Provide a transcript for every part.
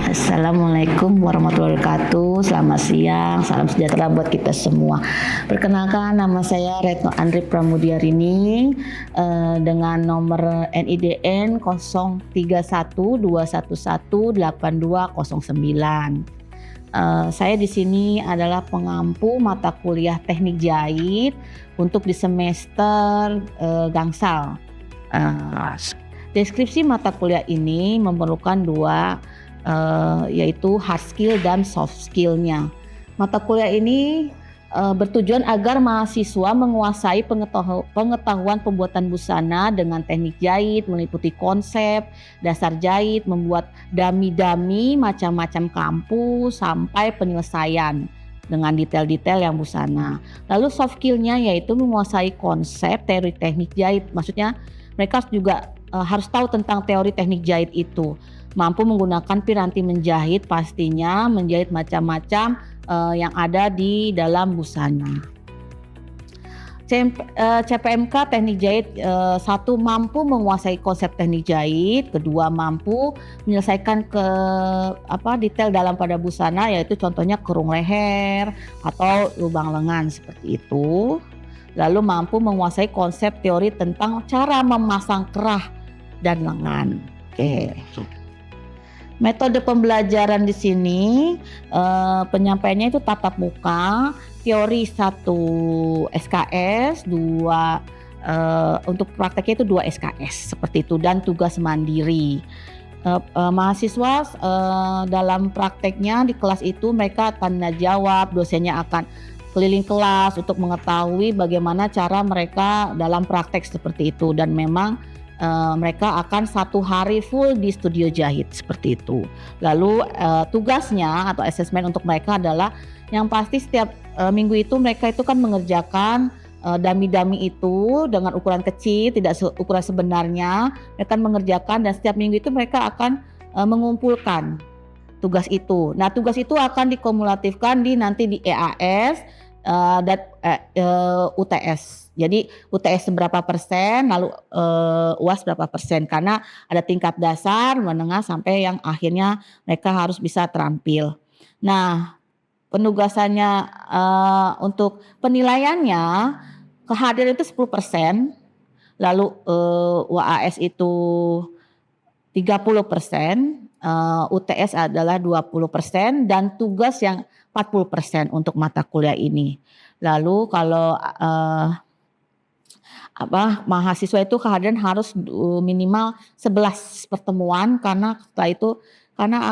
Assalamualaikum warahmatullahi wabarakatuh. Selamat siang, salam sejahtera buat kita semua. Perkenalkan, nama saya Retno Andri Pramudiarini dengan nomor NIDN 0312118209. Saya di sini adalah pengampu mata kuliah teknik jahit untuk di semester gangsal. Deskripsi mata kuliah ini memerlukan dua, yaitu hard skill dan soft skill-nya. Mata kuliah ini bertujuan agar mahasiswa menguasai pengetahuan pembuatan busana dengan teknik jahit, meliputi konsep, dasar jahit, membuat dami-dami, macam-macam kampu, sampai penyelesaian dengan detail-detail yang busana. Lalu soft skill-nya yaitu menguasai konsep, teori teknik jahit. Maksudnya mereka juga harus tahu tentang teori teknik jahit itu. Mampu menggunakan piranti menjahit, pastinya menjahit macam-macam yang ada di dalam busana. CPMK teknik jahit, satu, mampu menguasai konsep teknik jahit, kedua, mampu menyelesaikan detail dalam pada busana, yaitu contohnya kerung leher atau lubang lengan seperti itu. Lalu mampu menguasai konsep teori tentang cara memasang kerah dan lengan. Oke. Metode pembelajaran di sini penyampaiannya itu tatap muka, teori 1 SKS, 2 untuk prakteknya itu 2 SKS seperti itu, dan tugas mandiri. Mahasiswa dalam prakteknya di kelas itu mereka tanya jawab, dosennya akan keliling kelas untuk mengetahui bagaimana cara mereka dalam praktek seperti itu, dan memang mereka akan 1 hari full di studio jahit seperti itu. Lalu tugasnya atau asesmen untuk mereka adalah yang pasti setiap minggu itu mereka itu kan mengerjakan dami-dami itu dengan ukuran kecil, tidak ukuran sebenarnya. Mereka mengerjakan dan setiap minggu itu mereka akan mengumpulkan tugas itu. Nah, tugas itu akan dikumulatifkan nanti di EAS dan UTS. Jadi UTS berapa persen, lalu UAS berapa persen, karena ada tingkat dasar, menengah, sampai yang akhirnya mereka harus bisa terampil. Nah, penugasannya untuk penilaiannya, kehadiran itu 10%, lalu UAS itu 30%, UTS adalah 20%, dan tugas yang 40% untuk mata kuliah ini. Lalu kalau mahasiswa itu kehadiran harus minimal 11 pertemuan, karena setelah itu karena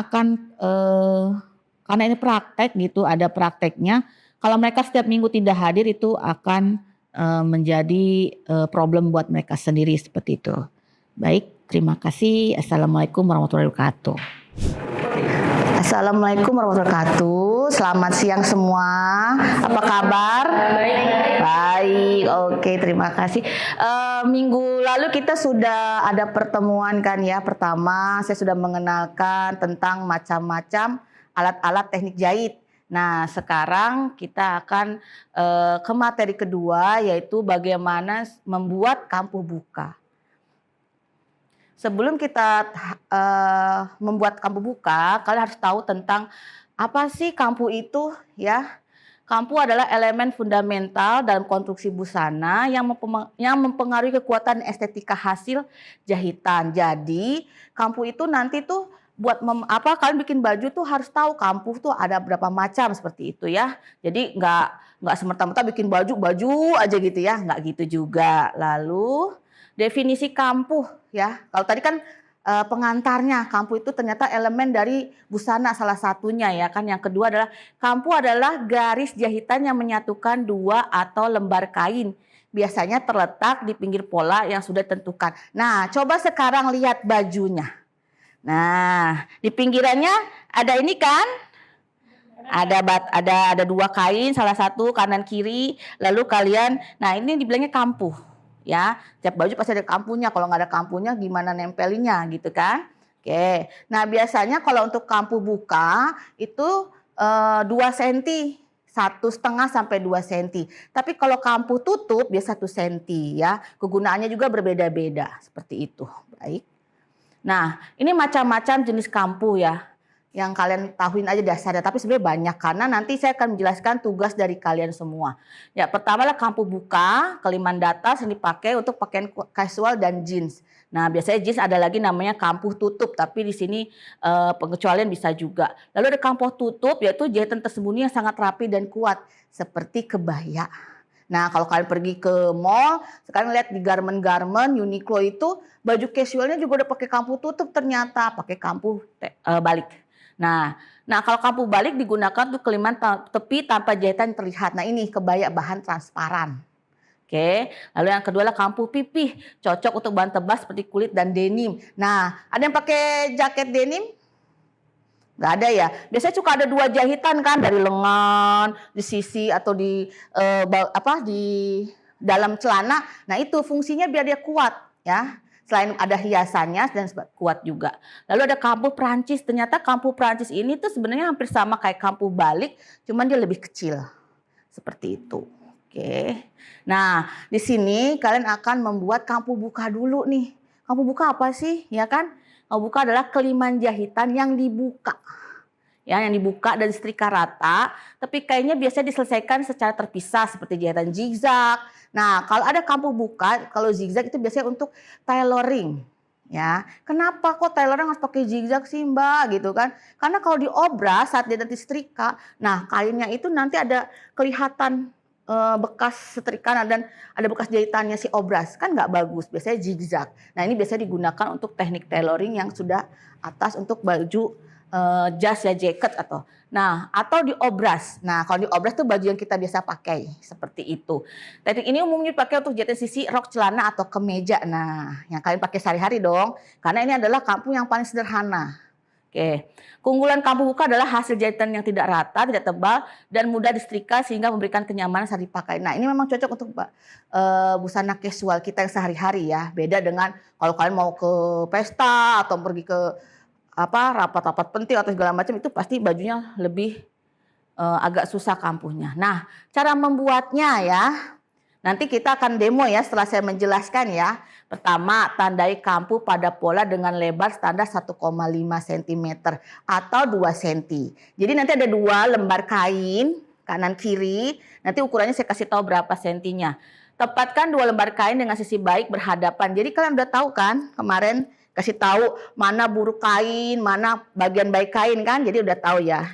ini praktek gitu, ada prakteknya. Kalau mereka setiap minggu tidak hadir itu akan menjadi problem buat mereka sendiri seperti itu. Baik, terima kasih. Assalamualaikum warahmatullahi wabarakatuh. Assalamualaikum warahmatullahi wabarakatuh. Selamat siang semua. Apa kabar? Baik. Oke, terima kasih. Minggu lalu kita sudah ada pertemuan kan ya. Pertama saya sudah mengenalkan tentang macam-macam alat-alat teknik jahit. Nah, sekarang kita akan ke materi kedua, yaitu bagaimana membuat kampu buka. Sebelum kita membuat kampu buka, kalian harus tahu tentang apa sih kampu itu ya. Kampu adalah elemen fundamental dalam konstruksi busana yang mempengaruhi kekuatan estetika hasil jahitan. Jadi kampu itu nanti tuh buat kalian bikin baju tuh harus tahu kampu tuh ada berapa macam seperti itu ya. Jadi nggak semerta-merta bikin baju aja gitu ya, nggak gitu juga. Lalu definisi kampu ya. Kalau tadi kan pengantarnya, kampu itu ternyata elemen dari busana salah satunya ya kan. Yang kedua adalah kampu adalah garis jahitan yang menyatukan 2 atau lembar kain. Biasanya terletak di pinggir pola yang sudah ditentukan. Nah, coba sekarang lihat bajunya. Nah, di pinggirannya ada ini kan? Ada 2 kain, salah satu kanan kiri. Lalu kalian, nah ini dibilangnya kampu. Ya, tiap baju pasti ada kampunya. Kalau nggak ada kampunya, gimana nempelinnya gitu kan? Oke. Nah, biasanya kalau untuk kampu buka itu 2 cm, 1,5 sampai 2 cm. Tapi kalau kampu tutup biasa 1 cm ya. Kegunaannya juga berbeda-beda seperti itu. Baik. Nah, ini macam-macam jenis kampu ya. yang kalian tahuin aja dasarnya, tapi sebenarnya banyak karena nanti saya akan menjelaskan tugas dari kalian semua. Ya, pertama lah kampu buka, keliman datar yang dipakai untuk pakaian casual dan jeans. Nah, biasanya jeans ada lagi namanya kampuh tutup, tapi di sini pengecualian bisa juga. Lalu ada kampuh tutup, yaitu jahitan tersembunyi yang sangat rapi dan kuat, seperti kebaya. Nah, kalau kalian pergi ke mall, sekarang lihat di garment-garment Uniqlo itu baju casualnya juga udah pakai kampuh tutup ternyata, pakai kampuh balik. Nah, kalau kampuh balik digunakan untuk keliman tepi tanpa jahitan terlihat. Nah, ini kebaya bahan transparan. Oke, lalu yang kedua adalah kampuh pipih, cocok untuk bahan tebal seperti kulit dan denim. Nah, ada yang pakai jaket denim? Nggak ada ya. Biasanya suka ada 2 jahitan kan dari lengan, di sisi atau di di dalam celana. Nah, itu fungsinya biar dia kuat ya. Selain ada hiasannya dan kuat juga. Lalu ada kampuh Prancis. Ternyata kampuh Prancis ini tuh sebenarnya hampir sama kayak kampuh balik, cuman dia lebih kecil. Seperti itu. Oke. Nah, di sini kalian akan membuat kampuh buka dulu nih. Kampuh buka apa sih? Ya kan? Kampuh buka adalah keliman jahitan yang dibuka. Ya, yang dibuka dan setrika rata, tapi kayaknya biasanya diselesaikan secara terpisah seperti jahitan zigzag. Nah, kalau ada kampuh buka, kalau zigzag itu biasanya untuk tailoring. Ya, kenapa kok tailoring harus pakai zigzag sih Mbak gitu kan? Karena kalau diobras saat dia nanti setrika, nah kainnya itu nanti ada kelihatan bekas setrikaan dan ada bekas jahitannya si obras, kan nggak bagus, biasanya zigzag. Nah, ini biasanya digunakan untuk teknik tailoring yang sudah atas untuk baju jas ya, jaket atau diobras. Nah, kalau diobras tuh baju yang kita biasa pakai seperti itu. Teknik ini umumnya dipakai untuk jahitan sisi rok, celana atau kemeja. Nah, yang kalian pakai sehari-hari dong, karena ini adalah kampuh yang paling sederhana. Oke, keunggulan kampuh buka adalah hasil jahitan yang tidak rata, tidak tebal, dan mudah disetrika sehingga memberikan kenyamanan saat dipakai. Nah, ini memang cocok untuk busana casual kita yang sehari-hari ya. Beda dengan kalau kalian mau ke pesta atau pergi ke rapat-rapat penting atau segala macam, itu pasti bajunya lebih agak susah kampuhnya. Nah, cara membuatnya ya, nanti kita akan demo ya setelah saya menjelaskan ya. Pertama, tandai kampuh pada pola dengan lebar standar 1,5 cm atau 2 cm. Jadi nanti ada 2 lembar kain kanan kiri. Nanti ukurannya saya kasih tahu berapa sentinya. Tepatkan 2 lembar kain dengan sisi baik berhadapan. Jadi kalian udah tahu kan kemarin kasih tahu mana buruk kain, mana bagian baik kain kan. Jadi udah tahu ya.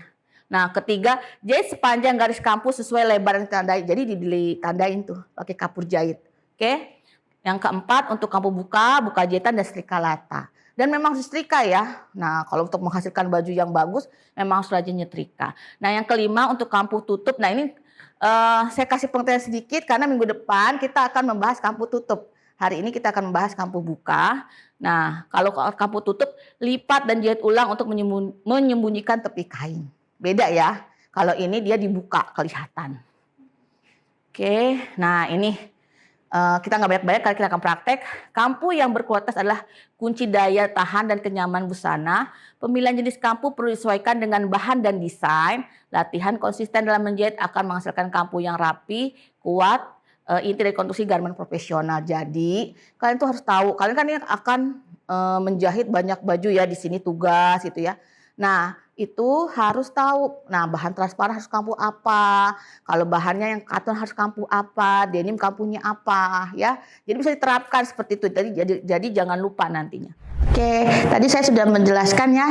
Nah, ketiga, jahit sepanjang garis kampuh sesuai lebar yang ditandai. Jadi ditandain tuh pakai kapur jahit. Oke. Yang keempat, untuk kampuh buka jahitan dan setrika rata. Dan memang setrika ya. Nah, kalau untuk menghasilkan baju yang bagus, memang harus rajin nyetrika. Nah, yang kelima untuk kampuh tutup. Nah, ini saya kasih pengertian sedikit karena minggu depan kita akan membahas kampuh tutup. Hari ini kita akan membahas kampuh buka. Nah, kalau kampuh tutup, lipat dan jahit ulang untuk menyembunyikan tepi kain. Beda ya. Kalau ini dia dibuka kelihatan. Oke, nah ini kita nggak banyak-banyak kali kita akan praktek. Kampuh yang berkualitas adalah kunci daya tahan dan kenyamanan busana. Pemilihan jenis kampuh perlu disesuaikan dengan bahan dan desain. Latihan konsisten dalam menjahit akan menghasilkan kampuh yang rapi, kuat, inti dari konstruksi garment profesional. Jadi kalian tuh harus tahu, kalian kan akan menjahit banyak baju ya, di sini tugas gitu ya. Nah, itu harus tahu. Nah, bahan transparan harus kampuh apa? Kalau bahannya yang katun harus kampuh apa? Denim kampuhnya apa? Ya, jadi bisa diterapkan seperti itu. Jadi jangan lupa nantinya. Oke, tadi saya sudah menjelaskan ya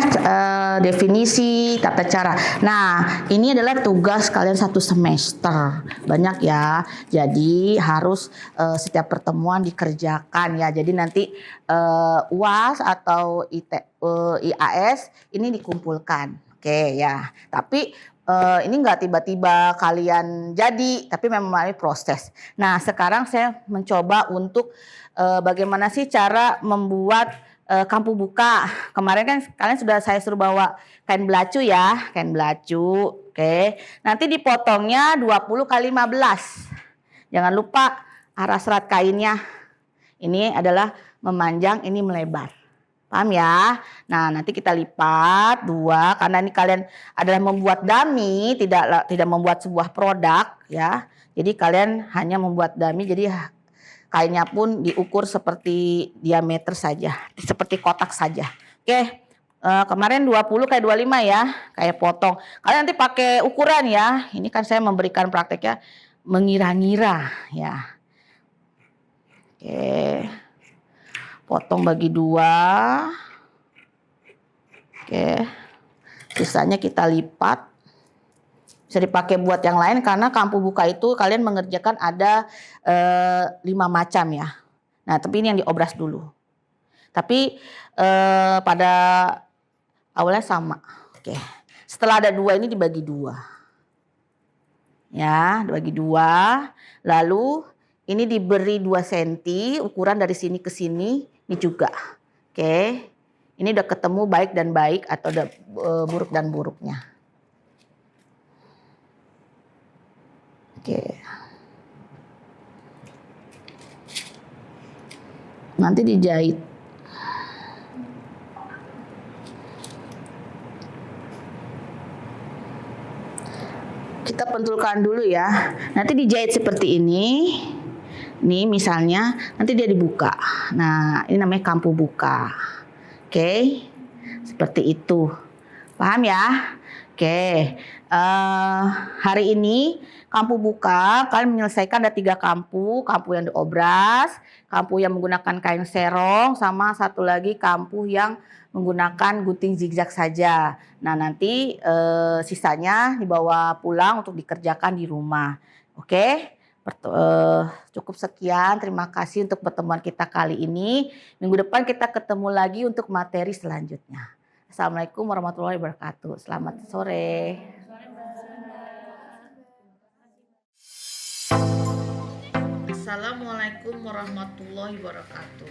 definisi, tata cara. Nah, ini adalah tugas kalian 1 semester. Banyak ya. Jadi harus setiap pertemuan dikerjakan ya. Jadi nanti UAS atau IAS ini dikumpulkan. Oke ya. Tapi ini enggak tiba-tiba kalian jadi, tapi memang melalui proses. Nah, sekarang saya mencoba untuk bagaimana sih cara membuat kampuh buka. Kemarin kan kalian sudah saya suruh bawa kain belacu ya, kain belacu. Oke. Nanti dipotongnya 20 kali 15. Jangan lupa arah serat kainnya. Ini adalah memanjang, ini melebar. Paham ya? Nah, nanti kita lipat 2 karena ini kalian adalah membuat dummy, tidak membuat sebuah produk ya. Jadi kalian hanya membuat dummy, jadi kainnya pun diukur seperti diameter saja, seperti kotak saja. Oke, Kemarin 20 kayak 25 ya, kayak potong. Kalian nanti pakai ukuran ya. Ini kan saya memberikan prakteknya mengira-ngira ya. Oke. Potong bagi 2. Oke. Sisanya kita lipat. Bisa dipakai buat yang lain karena kampu buka itu kalian mengerjakan ada 5 macam ya. Nah, tapi ini yang diobras dulu. Tapi pada awalnya sama. Oke. Setelah ada 2 ini dibagi 2. Ya, dibagi 2. Lalu ini diberi 2 cm, ukuran dari sini ke sini, ini juga. Oke. Ini udah ketemu baik dan baik atau udah buruk dan buruknya. Oke. Nanti dijahit. Kita pentulkan dulu ya. Nanti dijahit seperti ini. Nih misalnya, nanti dia dibuka. Nah, ini namanya kampu buka. Oke. Seperti itu. Paham ya? Oke. Hari ini kampu buka, kalian menyelesaikan ada 3 kampu. Kampu yang diobras, kampu yang menggunakan kain serong, sama satu lagi kampu yang menggunakan gunting zigzag saja. Nah, nanti sisanya dibawa pulang untuk dikerjakan di rumah. Oke? Cukup sekian. Terima kasih untuk pertemuan kita kali ini. Minggu depan kita ketemu lagi untuk materi selanjutnya. Assalamualaikum warahmatullahi wabarakatuh. Selamat sore. Assalamualaikum warahmatullahi wabarakatuh.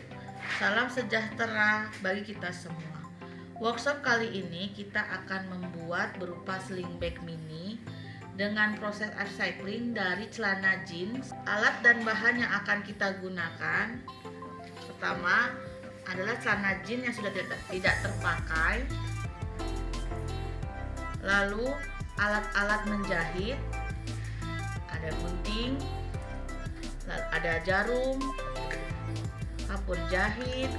Salam sejahtera bagi kita semua. Workshop kali ini kita akan membuat berupa sling bag mini dengan proses upcycling dari celana jeans. Alat dan bahan yang akan kita gunakan pertama adalah celana jeans yang sudah tidak terpakai, lalu alat-alat menjahit, ada gunting, ada jarum, kapur jahit,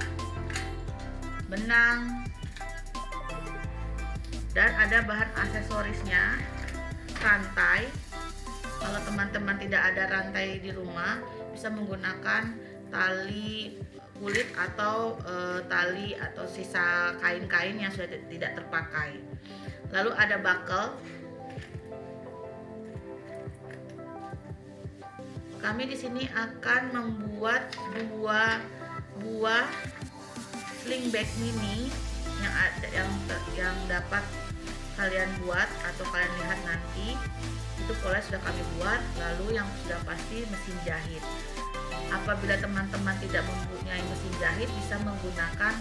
benang, dan ada bahan aksesorisnya, rantai. Kalau teman-teman tidak ada rantai di rumah, bisa menggunakan tali kulit atau tali atau sisa kain-kain yang sudah tidak terpakai. Lalu ada buckle. Kami di sini akan membuat 2 buah sling bag mini yang dapat kalian buat atau kalian lihat nanti. Itu pola sudah kami buat. Lalu yang sudah pasti mesin jahit. Apabila teman-teman tidak mempunyai mesin jahit, bisa menggunakan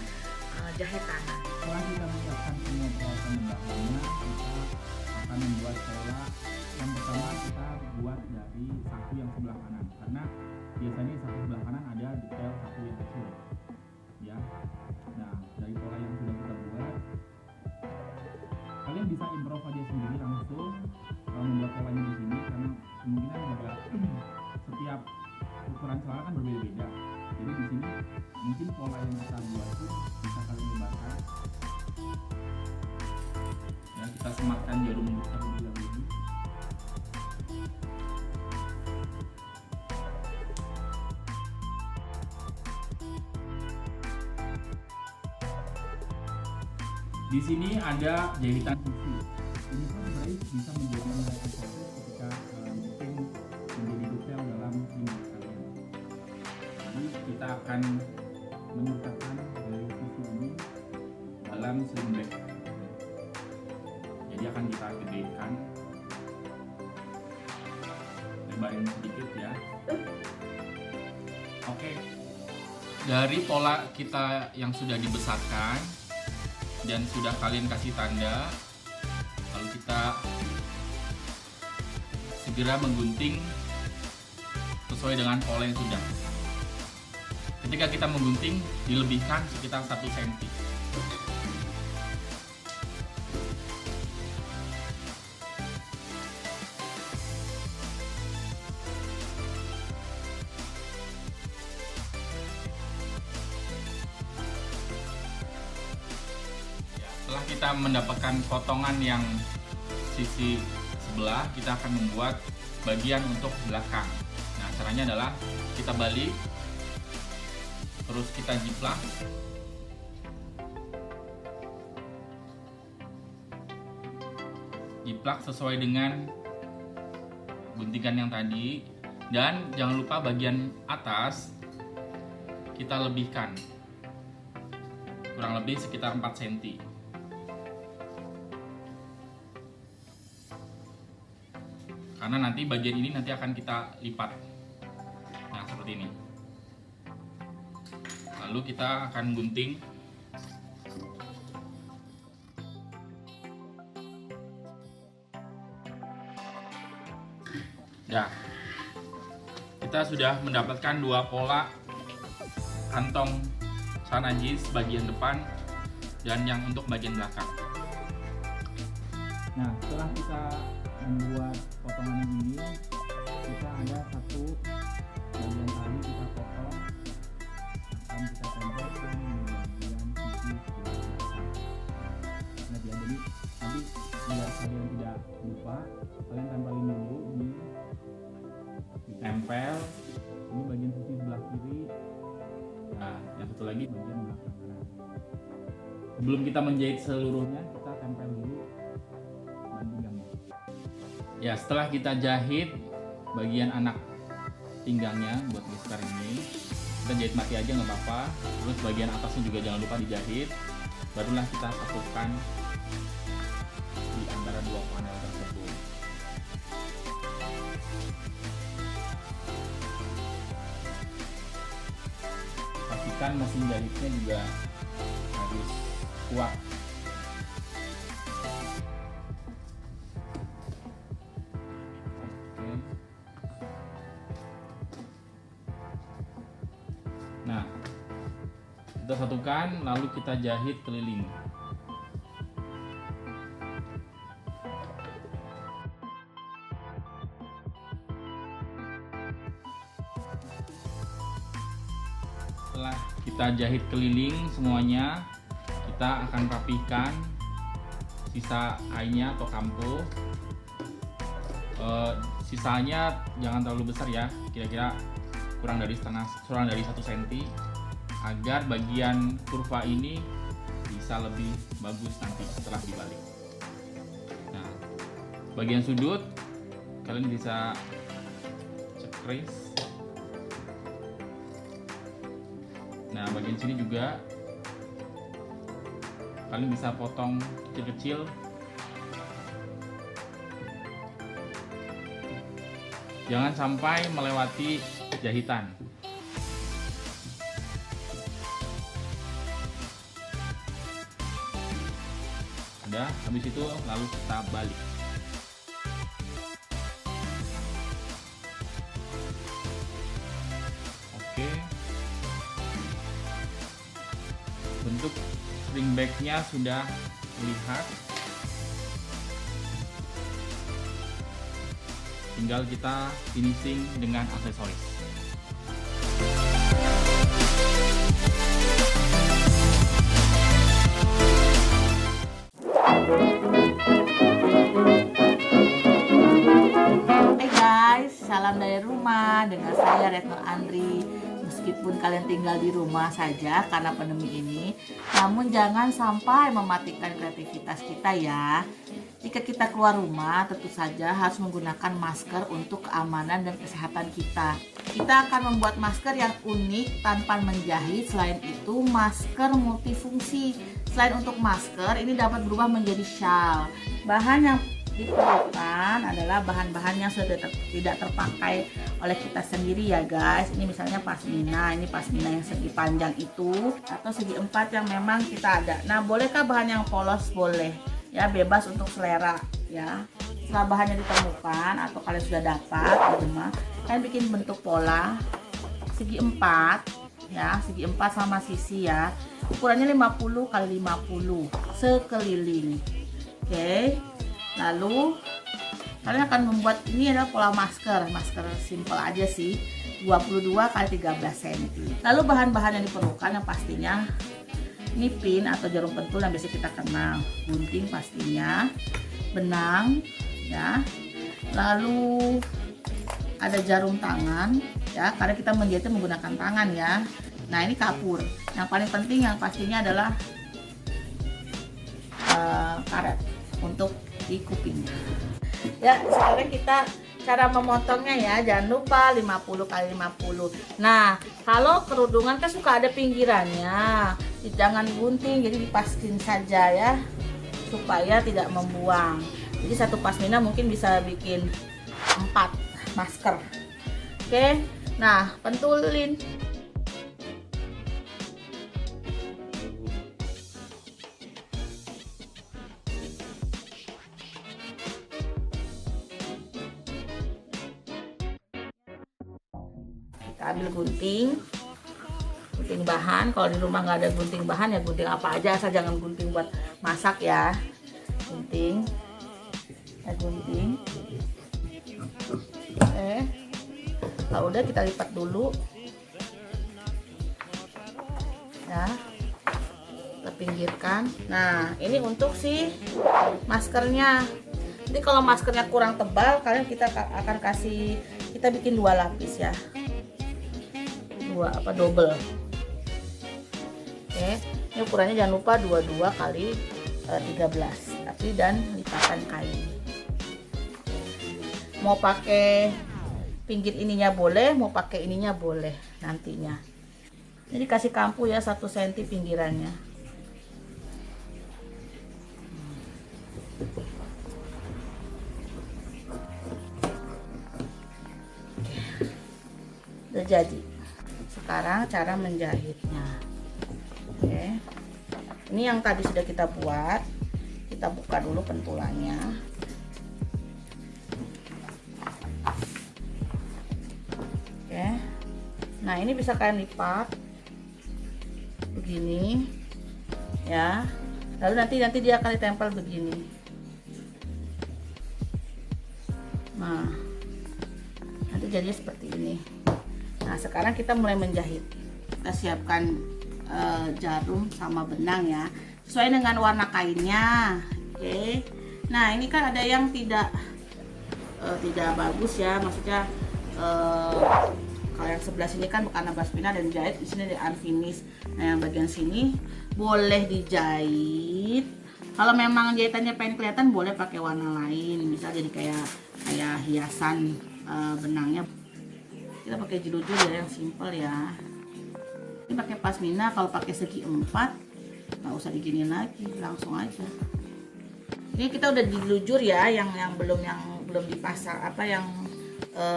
jahit tangan. Setelah kita menyiapkan semua peralatan dan bahannya, kita akan membuat pola. Yang pertama kita buat dari saku yang sebelah kanan, karena biasanya saku sebelah kanan ada detail saku yang kecil, ya. Nah, dari pola yang sudah kita buat, kalian bisa improve aja sendiri langsung membuat polanya di sini, karena kemungkinan juga setiap ukuran celana kan berbeda-beda. Jadi di sini mungkin pola yang kita buat pun bisa kalian ubahkan. Ya, kita sematkan jarum terlebih dahulu. Di sini ada jahitan khusus. Ini pun sebenarnya bisa menjadi nilai positif ketika mungkin menjadi detail dalam ini kalian. Jadi kita akan menyertakan dari sisi ini dalam sling bag. Jadi akan kita gedekan, lebarin sedikit ya. Oke. Dari pola kita yang sudah dibesarkan dan sudah kalian kasih tanda, lalu kita segera menggunting sesuai dengan pola yang sudah. Ketika kita menggunting, dilebihkan sekitar 1 cm. kita mendapatkan potongan yang sisi sebelah, kita akan membuat bagian untuk belakang. Nah, caranya adalah kita balik, terus kita jiplak. Jiplak sesuai dengan guntingan yang tadi, dan jangan lupa bagian atas kita lebihkan kurang lebih sekitar 4 cm. Karena nanti bagian ini nanti akan kita lipat. Nah, seperti ini. Lalu kita akan gunting. Ya, kita sudah mendapatkan dua pola kantong celana jeans bagian depan dan yang untuk bagian belakang. Nah, setelah kita membuat potongan ini, kita ada satu bagian tali kita potong, akan kita tempelkan di bagian sisi belakang. Nah, jadi nanti biar kalian tidak lupa, kalian tempelin dulu ini, ditempel ini bagian sisi sebelah kiri. Nah, yang satu lagi bagian belakang kanan. Sebelum kita menjahit seluruhnya, kita tempel dulu pinggangnya. Ya, setelah kita jahit bagian anak pinggangnya buat geser ini, kita jahit mati aja nggak apa-apa. Terus bagian atasnya juga jangan lupa dijahit. Barulah kita satukan di antara dua panel tersebut. Pastikan mesin jahitnya juga harus kuat. Oke. Nah, kita satukan lalu kita jahit keliling. Setelah kita jahit keliling semuanya, kita akan rapihkan sisa ainya atau kampo. Sisanya jangan terlalu besar ya, kira-kira kurang dari 1 cm, agar bagian kurva ini bisa lebih bagus nanti setelah dibalik. Nah, bagian sudut kalian bisa cekris. Nah, bagian sini juga kalian bisa potong kecil-kecil. Jangan sampai melewati jahitan. Udah, habis itu lalu kita balik. Oke. Bentuk spring back-nya sudah terlihat. Tinggal kita finishing dengan aksesoris. Hai guys, salam dari rumah dengan saya Retno Andri. Meskipun kalian tinggal di rumah saja karena pandemi ini, namun jangan sampai mematikan kreativitas kita ya. Jika kita keluar rumah, tentu saja harus menggunakan masker untuk keamanan dan kesehatan kita. Kita akan membuat masker yang unik tanpa menjahit. Selain itu, masker multifungsi. Selain untuk masker, ini dapat berubah menjadi shawl. Bahan yang diperlukan adalah bahan-bahan yang sudah tidak terpakai oleh kita sendiri ya guys. Ini misalnya pasmina, ini pasmina yang segi panjang itu, atau segi 4 yang memang kita ada. Nah, bolehkah bahan yang polos? Boleh ya, bebas untuk selera ya. Setelah bahannya ditemukan atau kalian sudah dapat di rumah, kalian bikin bentuk pola segi 4 ya, segi 4 sama sisi ya. Ukurannya 50 x 50 sekeliling. Oke. Lalu kalian akan membuat, ini adalah pola masker simple aja sih, 22 x 13 cm. Lalu bahan-bahan yang diperlukan yang pastinya Ini pin atau jarum pentul yang biasa kita kenal, gunting pastinya, benang ya, lalu ada jarum tangan ya, karena kita menjahitnya menggunakan tangan ya. Nah ini kapur. Yang paling penting yang pastinya adalah karet untuk di kupingnya. Ya sekarang kita cara memotongnya ya, jangan lupa 50 kali 50. Nah kalau kerudungan kan suka ada pinggirannya, jangan gunting, jadi dipaskin saja ya supaya tidak membuang. Jadi satu pasmina mungkin bisa bikin 4 masker. Oke, nah pentulin. Kita ambil gunting bahan. Kalau di rumah nggak ada gunting bahan ya gunting apa aja, asal jangan gunting buat masak ya. Gunting. Kalau udah kita lipat dulu ya, kita pinggirkan. Nah ini untuk si maskernya. Jadi kalau maskernya kurang tebal, kalian kita akan kasih, kita bikin 2 lapis ya, double. Oke, ini ukurannya jangan lupa 22 kali 13, tapi dan lipatan kain. Mau pakai pinggir ininya boleh, mau pakai ininya boleh nantinya. Jadi kasih kampu ya 1 cm pinggirannya. Udah jadi. Sekarang cara menjahitnya. Oke. Ini yang tadi sudah kita buat. Kita buka dulu pentulannya. Oke. Nah, ini bisa kalian lipat begini. Ya. Lalu nanti dia akan ditempel begini. Nah, nanti jadinya seperti ini. Nah sekarang kita mulai menjahit. Kita siapkan jarum sama benang ya, sesuai dengan warna kainnya. Oke. Nah ini kan ada yang tidak bagus ya, maksudnya kalau yang sebelah sini kan bukan basmina dan dijahit, di sini ada unfinish. Nah yang bagian sini boleh dijahit. Kalau memang jahitannya pengen kelihatan boleh pakai warna lain, misal jadi kayak hiasan benangnya. Kita pakai jelujur ya, yang simpel ya. Ini pakai pasmina, kalau pakai segi 4 nggak usah diginiin lagi, langsung aja. Ini kita udah dilujur ya, yang belum dipasang yang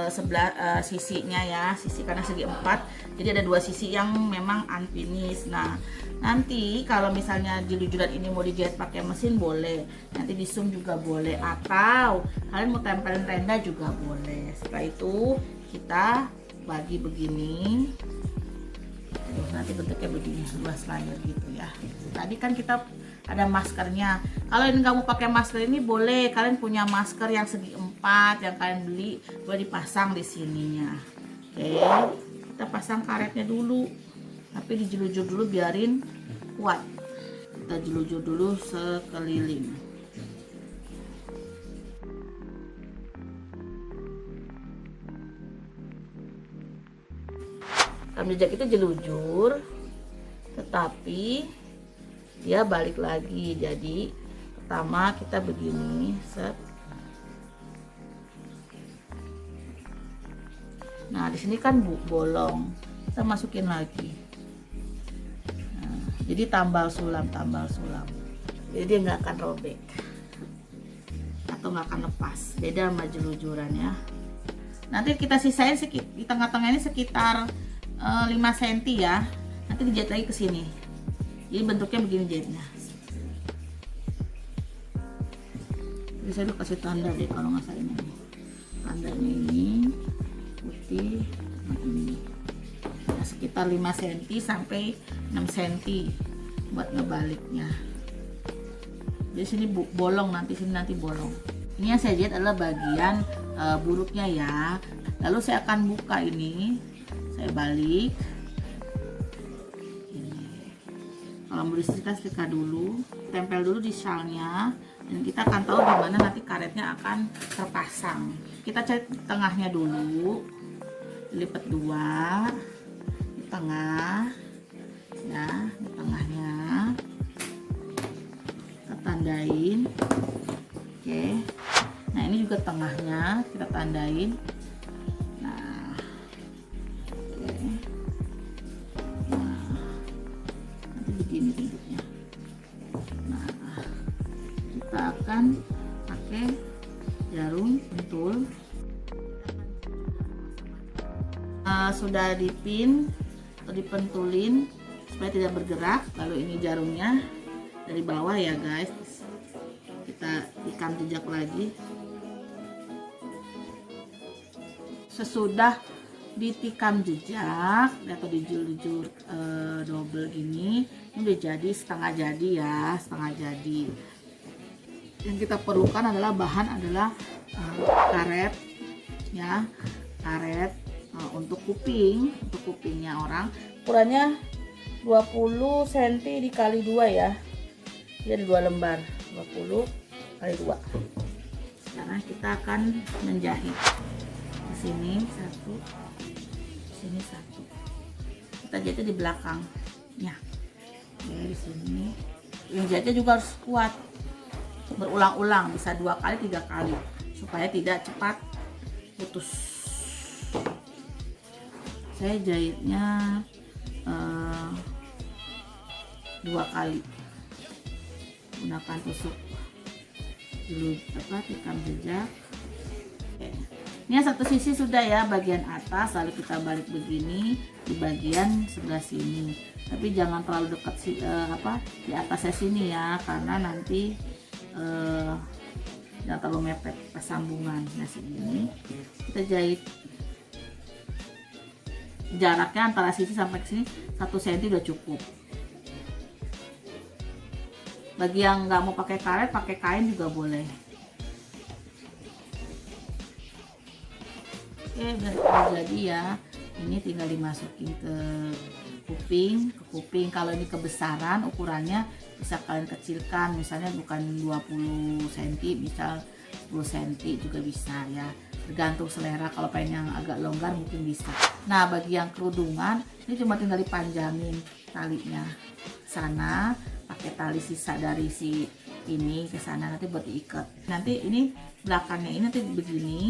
sebelah sisinya ya, sisi karena segi 4. Jadi ada 2 sisi yang memang unfinished. Nah nanti kalau misalnya jelujuran ini mau dijahit pakai mesin boleh, nanti di zoom juga boleh, atau kalian mau tempelin tenda juga boleh. Setelah itu kita bagi begini. Nanti bentuknya begini, 2 layer gitu ya. Tadi kan kita ada maskernya. Kalau ini nggak mau pakai masker ini boleh, kalian punya masker yang segi 4 yang kalian beli, boleh dipasang di sininya. Oke, kita pasang karetnya dulu, tapi dijelujur dulu biarin kuat. Kita jelujur dulu sekeliling. Jejak itu jelujur, tetapi dia balik lagi. Jadi pertama kita begini, set. Nah di sini kan bolong, kita masukin lagi. Nah, jadi tambal sulam, jadi dia nggak akan robek atau nggak akan lepas. Beda sama jelujuran ya. Nanti kita sisain di tengah-tengah ini sekitar 5 cm ya. Nanti dijahit lagi ke sini. Jadi bentuknya begini jahitnya. Jadi saya udah kasih tanda deh kalau nggak salah ini. Tandanya ini putih, ini. Nah, sekitar 5 cm sampai 6 cm buat ngebaliknya. Jadi sini bolong, sini nanti bolong. Ini yang saya jahit adalah bagian buruknya ya. Lalu saya akan buka ini. Saya balik ini. Kalau mau disetrika dulu, tempel dulu di syalnya, dan kita akan tahu di mana nanti karetnya akan terpasang. Kita cari tengahnya dulu, lipat dua di tengah, ya, di tengahnya kita tandain. Oke, nah ini juga tengahnya kita tandain. Nah, oke. Nah, nanti begini bentuknya. Nah, kita akan pakai jarum pentul. Sudah dipin atau dipentulin supaya tidak bergerak. Lalu ini jarumnya dari bawah ya guys, kita tikam jejak lagi. Sesudah ditikam jejak atau dijul-jul double gini, ini udah jadi setengah jadi ya, setengah jadi. Yang kita perlukan adalah bahan adalah karet ya, karet untuk kupingnya orang. Ukurannya 20 cm dikali 2 ya. Jadi 2 lembar, 20 kali 2. Sekarang kita akan menjahit. Di sini satu, di sini satu. Kita jahitnya di belakang. Ya. Oke, di sini. Yang jahitnya juga harus kuat. Berulang-ulang, bisa 2 kali, 3 kali supaya tidak cepat putus. Saya jahitnya 2 kali, gunakan tusuk dulu tikam jejak. Oke. Ini satu sisi sudah ya, bagian atas, lalu kita balik begini di bagian sebelah sini, tapi jangan terlalu dekat di atasnya sini ya, karena nanti jangan terlalu mepet pas sambungan. Nah sini kita jahit jaraknya antara sisi sampai ke sini 1 cm udah cukup. Bagi yang nggak mau pakai karet, pakai kain juga boleh. Oke, udah jadi ya. Ini tinggal dimasukin ke kuping. Kalau ini kebesaran ukurannya bisa kalian kecilkan, misalnya bukan 20 cm, misal 10 cm juga bisa ya, tergantung selera. Kalau pengen yang agak longgar mungkin bisa. Nah bagi yang kerudungan, ini cuma tinggal dipanjangin talinya ke sana, pakai tali sisa dari si ini ke sana, nanti buat diikat. Nanti ini belakangnya ini nanti begini.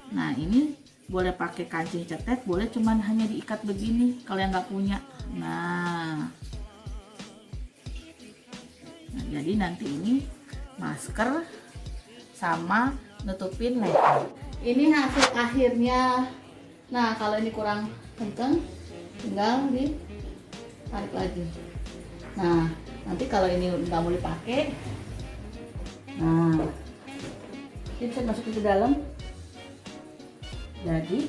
Nah ini boleh pakai kancing cetek, boleh cuman hanya diikat begini kalau yang nggak punya. Nah jadi nanti ini masker sama nutupin leher. Ini hasil akhirnya. Nah kalau ini kurang kenceng, tinggal ditarik lagi. Nah nanti kalau ini nggak mau dipakai, nah ini bisa masukin ke dalam. Jadi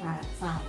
pasang.